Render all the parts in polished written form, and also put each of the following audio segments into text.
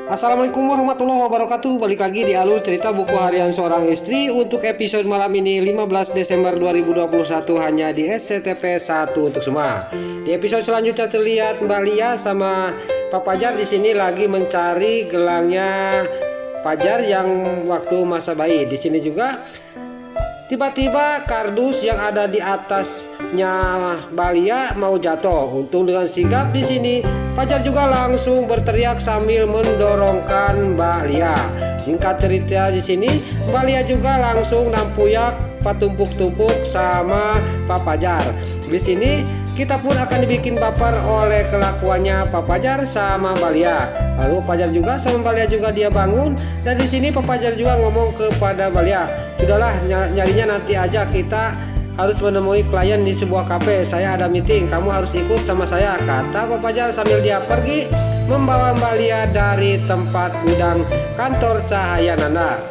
Assalamualaikum warahmatullahi wabarakatuh. Balik lagi di alur cerita buku harian seorang istri untuk episode malam ini 15 Desember 2021 hanya di SCTV 1 untuk semua. Di episode selanjutnya terlihat Mbak Lia sama Pak Pajar di sini lagi mencari gelangnya Pajar yang waktu masa bayi. Di sini juga tiba-tiba kardus yang ada di atasnya Mbak Lia mau jatuh. Untung dengan sigap di sini Pajar juga langsung berteriak sambil mendorongkan Mbak Lia. Singkat cerita di sini Mbak Lia juga langsung nampuyak patumpuk-tumpuk sama Pak Pajar. Di sini kita pun akan dibikin baper oleh kelakuannya Pak Pajar sama Mbak Lia. Lalu Pajar juga sama Mbak Lia juga dia bangun, dan di sini Pak Pajar juga ngomong kepada Mbak Lia, "Sudahlah, nyarinya nanti aja, kita harus menemui klien di sebuah kafe. Saya ada meeting, kamu harus ikut sama saya," kata Pak Pajar sambil dia pergi membawa Mbak Lia dari tempat gudang kantor Cahaya Nana.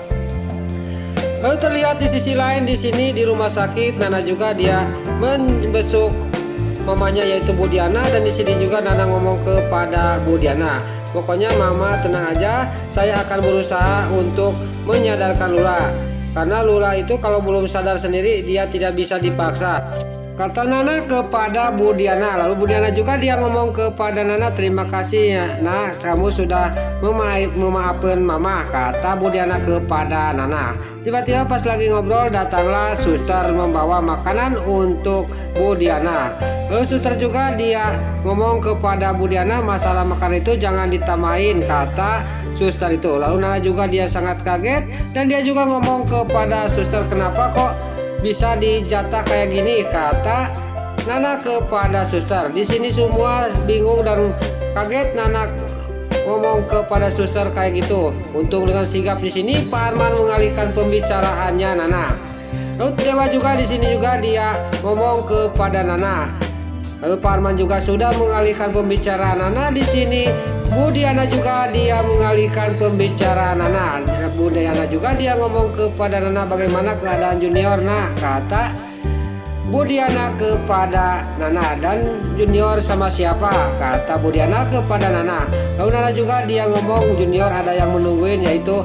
Lalu terlihat di sisi lain di sini di rumah sakit Nana juga dia membesuk mamanya yaitu Bu Diana, dan di sini juga Nana ngomong kepada Bu Diana, "Pokoknya Mama tenang aja, saya akan berusaha untuk menyadarkan Lula. Karena Lula itu kalau belum sadar sendiri dia tidak bisa dipaksa," kata Nana kepada Bu Diana. Lalu Bu Diana juga dia ngomong kepada Nana, "Terima kasih ya Nah, kamu sudah memaafkan Mama," kata Bu Diana kepada Nana. Tiba-tiba pas lagi ngobrol datanglah suster membawa makanan untuk Bu Diana. Lalu suster juga dia ngomong kepada Bu Diana, "Masalah makan itu jangan ditambahin," kata suster itu. Lalu Nana juga dia sangat kaget, dan dia juga ngomong kepada suster, "Kenapa kok bisa dijatah kayak gini?" kata Nana kepada suster. Di sini semua bingung dan kaget. Nana ngomong kepada suster kayak gitu. Untung dengan sigap di sini Pak Arman mengalihkan pembicaraannya Nana. Lalu Dewa juga di sini juga dia ngomong kepada Nana. Lalu Pak Arman juga sudah mengalihkan pembicaraan Nana. Di sini Bu Diana juga dia mengalihkan pembicaraan Nana. Bu Diana juga dia ngomong kepada Nana, "Bagaimana keadaan Junior, Nak?" kata Bu Diana kepada Nana. "Dan Junior sama siapa?" kata Bu Diana kepada Nana. Lalu Nana juga dia ngomong, "Junior ada yang menungguin yaitu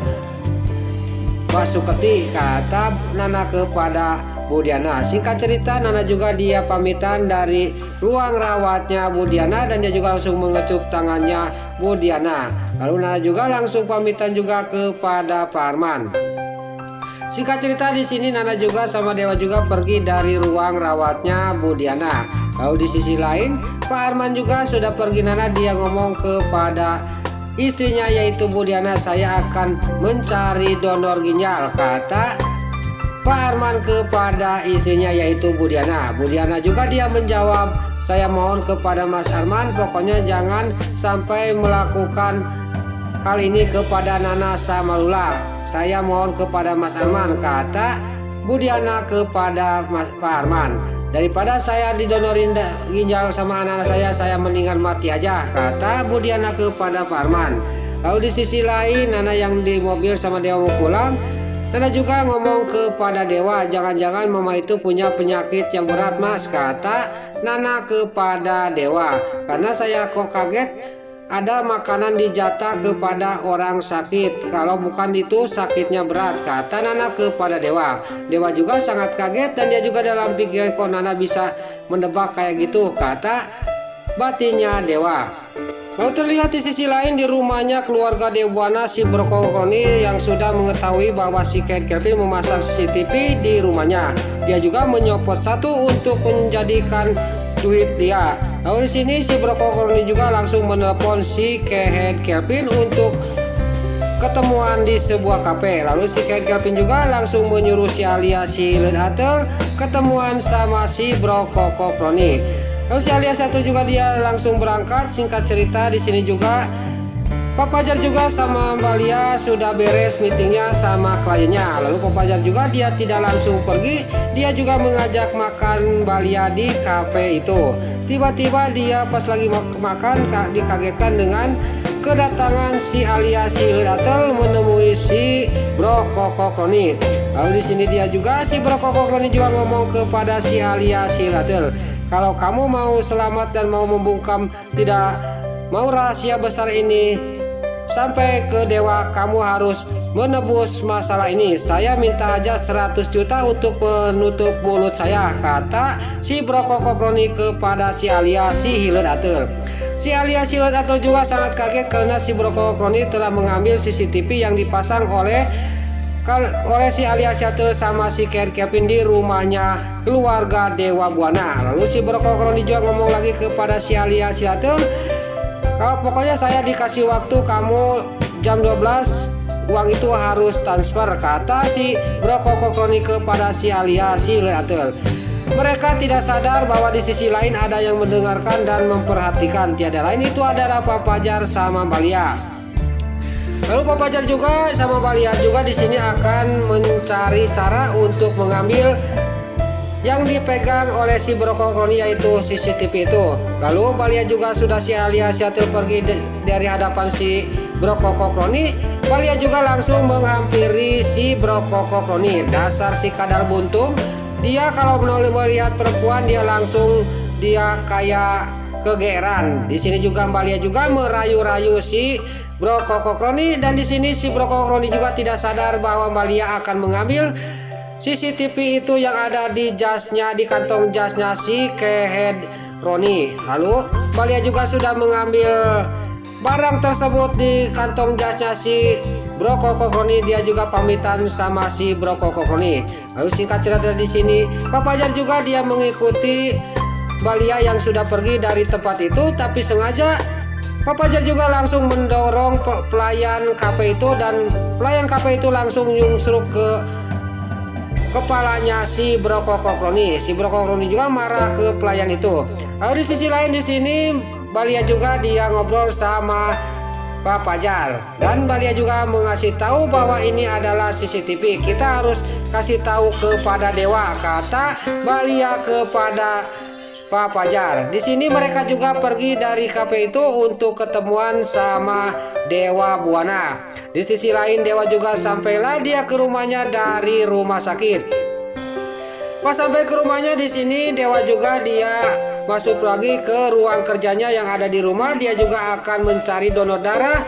Mbak Suketi," kata Nana kepada Bu Diana. Singkat cerita Nana juga dia pamitan dari ruang rawatnya Bu Diana, dan dia juga langsung mengecup tangannya Bu Diana. Lalu Nana juga langsung pamitan juga kepada Pak Arman. Singkat cerita di sini Nana juga sama Dewa juga pergi dari ruang rawatnya Bu Diana. Lalu di sisi lain Pak Arman juga sudah pergi. Nana dia ngomong kepada istrinya yaitu Bu Diana, "Saya akan mencari donor ginjal," kata Pak Arman kepada istrinya yaitu Bu Diana. Bu Diana juga dia menjawab, "Saya mohon kepada Mas Arman, pokoknya jangan sampai melakukan hal ini kepada Nana sama Lula. Saya mohon kepada Mas Arman," kata Bu Diana kepada Pak Arman. "Daripada saya didonorin ginjal sama anak-anak saya mendingan mati aja," kata Bu Diana kepada Pak Arman. Lalu di sisi lain Nana yang di mobil sama Dewa mau pulang. Nana juga ngomong kepada Dewa, "Jangan-jangan Mama itu punya penyakit yang berat, Mas," kata Nana kepada Dewa. "Karena saya kok kaget ada makanan dijatah kepada orang sakit. Kalau bukan itu sakitnya berat," kata Nana kepada Dewa. Dewa juga sangat kaget, dan dia juga dalam pikiran, "Kok Nana bisa mendebak kayak gitu," kata batinnya Dewa. Lalu terlihat di sisi lain di rumahnya keluarga Dewana si Brokoloni yang sudah mengetahui bahwa si Ken Kelvin memasang CCTV di rumahnya. Dia juga menyopot satu untuk menjadikan duit dia. Lalu di sini si Brokoloni juga langsung menelepon si Ken Kelvin untuk ketemuan di sebuah kafe. Lalu si Ken Kelvin juga langsung menyuruh si Alia si Ledatel ketemuan sama si Brokoloni. Lalu si Alia satu juga dia langsung berangkat. Singkat cerita di sini juga Pak Pajar juga sama Mbak Lia sudah beres meetingnya sama kliennya. Lalu Pak Pajar juga dia tidak langsung pergi, dia juga mengajak makan Mbak Lia di kafe itu. Tiba-tiba dia pas lagi makan dikagetkan dengan kedatangan si Alia si Ledatel menemui si Brokoloni. Lalu di sini dia juga si Brokoloni juga ngomong kepada si Alia si Ledatel, "Kalau kamu mau selamat dan mau membungkam tidak mau rahasia besar ini sampai ke dewa, kamu harus menebus masalah ini. Saya minta aja 100 juta untuk menutup mulut saya, kata si Brokokokroni kepada si Alia si Hilet Atel. Si Alia si Hilet Atel juga sangat kaget karena si Brokokokroni telah mengambil CCTV yang dipasang oleh si Alia si Atel sama si Kevin di rumahnya keluarga Dewa Buana. Lalu si Brokokokroni juga ngomong lagi kepada si Alia si Atel, pokoknya saya dikasih waktu kamu jam 12, uang itu harus transfer, kata si Brokokokroni kepada si Alia si Hilet Atel. Mereka tidak sadar bahwa di sisi lain ada yang mendengarkan dan memperhatikan, tiada lain itu adalah Pak Pajar sama Balia. Lalu Pak Pajar juga sama Balia juga di sini akan mencari cara untuk mengambil yang dipegang oleh si Brokokokroni, yaitu CCTV itu. Lalu Balia juga sudah si Alia si Atel pergi dari hadapan si Brokokokroni. Balia juga langsung menghampiri si Brokokokroni. Dasar si kadal buntung, dia kalau melihat perempuan dia kayak kegeeran. Di sini juga Balia juga merayu-rayu si Brokokokroni, dan di sini si Brokokokroni juga tidak sadar bahwa Balia akan mengambil CCTV itu yang ada di jasnya, di kantong jasnya si Kehed Roni. Lalu Balia juga sudah mengambil barang tersebut di kantong jasnya si Brokokokroni. Dia juga pamitan sama si Brokokokroni. Lalu singkat cerita di sini Pak Pajar juga dia mengikuti Balia yang sudah pergi dari tempat itu, tapi sengaja Pak Pajar juga langsung mendorong pelayan kafe itu, dan pelayan kafe itu langsung nyungsruk ke kepalanya si Brokokokroni. Si Brokokokroni juga marah ke pelayan itu. Lalu di sisi lain di sini Balia juga dia ngobrol sama Pak Pajar, dan Balia juga mengasih tahu bahwa ini adalah CCTV. Kita harus kasih tahu kepada dewa, kata Balia kepada Pak Pajar. Di sini mereka juga pergi dari kafe itu untuk ketemuan sama Dewa Buana. Di sisi lain Dewa juga sampailah dia ke rumahnya dari rumah sakit. Pas sampai ke rumahnya di sini Dewa juga dia masuk lagi ke ruang kerjanya yang ada di rumah. Dia juga akan mencari donor darah,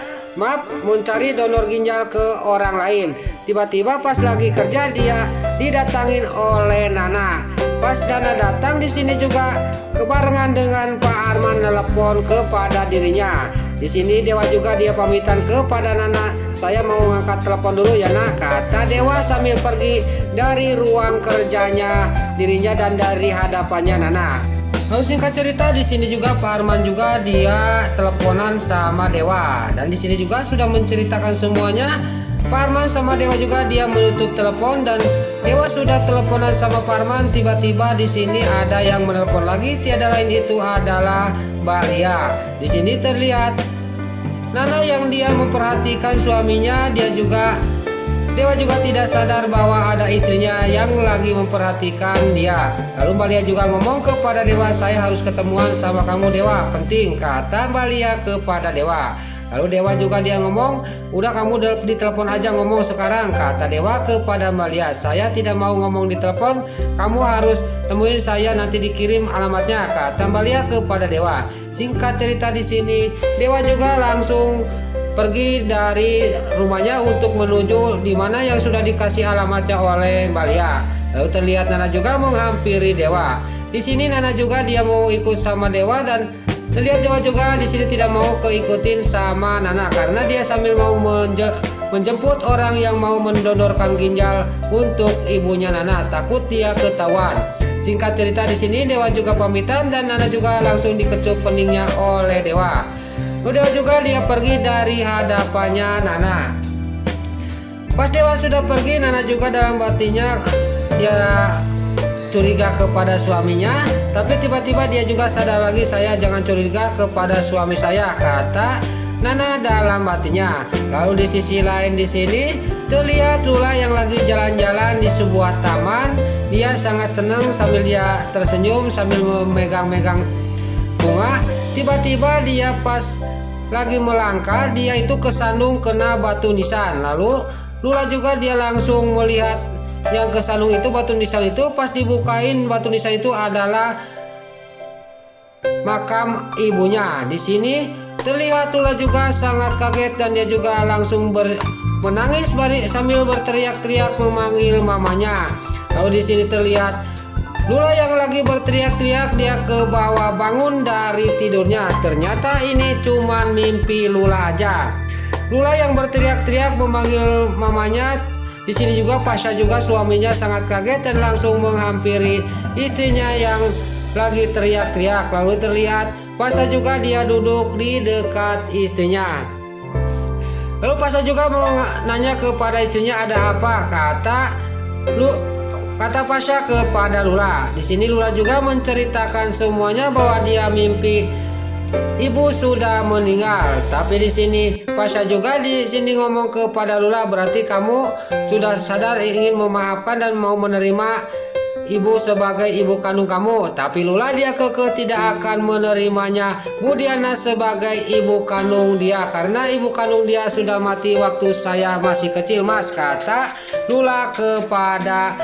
mencari donor ginjal ke orang lain. Tiba-tiba pas lagi kerja dia didatangin oleh Nana. Pas Nana datang di sini juga kebarengan dengan Pak Arman telepon kepada dirinya. Di sini Dewa juga dia pamitan kepada Nana, saya mau ngangkat telepon dulu ya nak, kata Dewa sambil pergi dari ruang kerjanya dirinya dan dari hadapannya Nana. Lalu singkat cerita di sini juga Pak Arman juga dia teleponan sama Dewa, dan di sini juga sudah menceritakan semuanya. Pak Arman sama Dewa juga dia menutup telepon, dan Dewa sudah teleponan sama Pak Arman. Tiba-tiba di sini ada yang menelpon lagi, tiada lain itu adalah Balia. Di sini terlihat Nana yang dia memperhatikan suaminya. Dewa juga tidak sadar bahwa ada istrinya yang lagi memperhatikan dia. Lalu Balia juga ngomong kepada Dewa, saya harus ketemuan sama kamu Dewa, penting, kata Balia kepada Dewa. Lalu Dewa juga dia ngomong, udah kamu ditelepon aja ngomong sekarang, kata Dewa kepada Balia. Saya tidak mau ngomong di telepon, kamu harus temuin saya, nanti dikirim alamatnya, kata Balia kepada Dewa. Singkat cerita di sini Dewa juga langsung pergi dari rumahnya untuk menuju di mana yang sudah dikasih alamatnya oleh Balia. Lalu terlihat Nana juga menghampiri Dewa. Di sini Nana juga dia mau ikut sama Dewa, dan terlihat Dewa juga di sini tidak mau keikutin sama Nana karena dia sambil mau menjemput orang yang mau mendonorkan ginjal untuk ibunya Nana, takut dia ketahuan. Singkat cerita di sini Dewa juga pamitan, dan Nana juga langsung dikecup keningnya oleh Dewa. Dewa juga dia pergi dari hadapannya Nana. Pas Dewa sudah pergi, Nana juga dalam batinnya dia curiga kepada suaminya, tapi tiba-tiba dia juga sadar lagi, saya jangan curiga kepada suami saya, kata Nana dalam batinnya. Lalu di sisi lain di sini terlihat Lula yang lagi jalan-jalan di sebuah taman. Dia sangat senang sambil dia tersenyum sambil memegang-megang bunga. Tiba-tiba dia pas lagi melangkah, dia itu kesandung kena batu nisan. Lalu Lula juga dia langsung melihat yang kesandung itu batu nisan itu. Pas dibukain batu nisan itu adalah makam ibunya. Di sini Terlihat Lula juga sangat kaget dan dia juga langsung menangis sambil berteriak-teriak memanggil mamanya. Lalu di sini terlihat Lula yang lagi berteriak-teriak, dia ke bawah bangun dari tidurnya. Ternyata ini cuman mimpi Lula aja. Lula yang berteriak-teriak memanggil mamanya. Di sini juga Pasha juga suaminya sangat kaget dan langsung menghampiri istrinya yang lagi teriak-teriak. Lalu terlihat Pasha juga dia duduk di dekat istrinya. Lalu Pasha juga mau nanya kepada istrinya ada apa. Kata Pasha kepada Lula. Di sini Lula juga menceritakan semuanya bahwa dia mimpi ibu sudah meninggal. Tapi di sini Pasha juga di sini ngomong kepada Lula, berarti kamu sudah sadar ingin memaafkan dan mau menerima ibu sebagai ibu kandung kamu. Tapi Lula dia kekeh tidak akan menerimanya Bu Diana sebagai ibu kandung dia, karena ibu kandung dia sudah mati waktu saya masih kecil, Mas, kata Lula kepada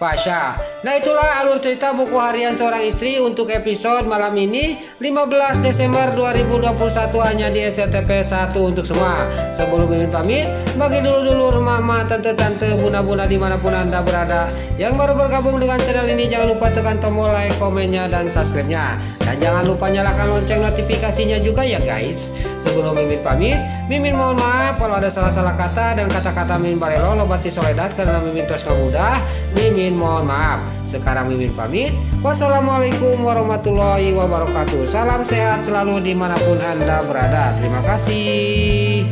Pasha. Nah, itulah alur cerita buku harian seorang istri untuk episode malam ini 15 Desember 2021 hanya di SCTP 1 untuk semua. Sebelum Mimin pamit, bagi dulur-dulur, mama, tante-tante, bunda-bunda dimanapun Anda berada yang baru bergabung dengan channel ini, jangan lupa tekan tombol like, komennya, dan subscribe-nya. Dan jangan lupa nyalakan lonceng notifikasinya juga ya guys. Sebelum Mimin pamit, Mimin mohon maaf kalau ada salah-salah kata dan kata-kata Mimin balelo lobati soledat karena Mimin terus mudah. Mimin mohon maaf. Sekarang Mimin pamit. Wassalamualaikum warahmatullahi wabarakatuh. Salam sehat selalu dimanapun Anda berada. Terima kasih.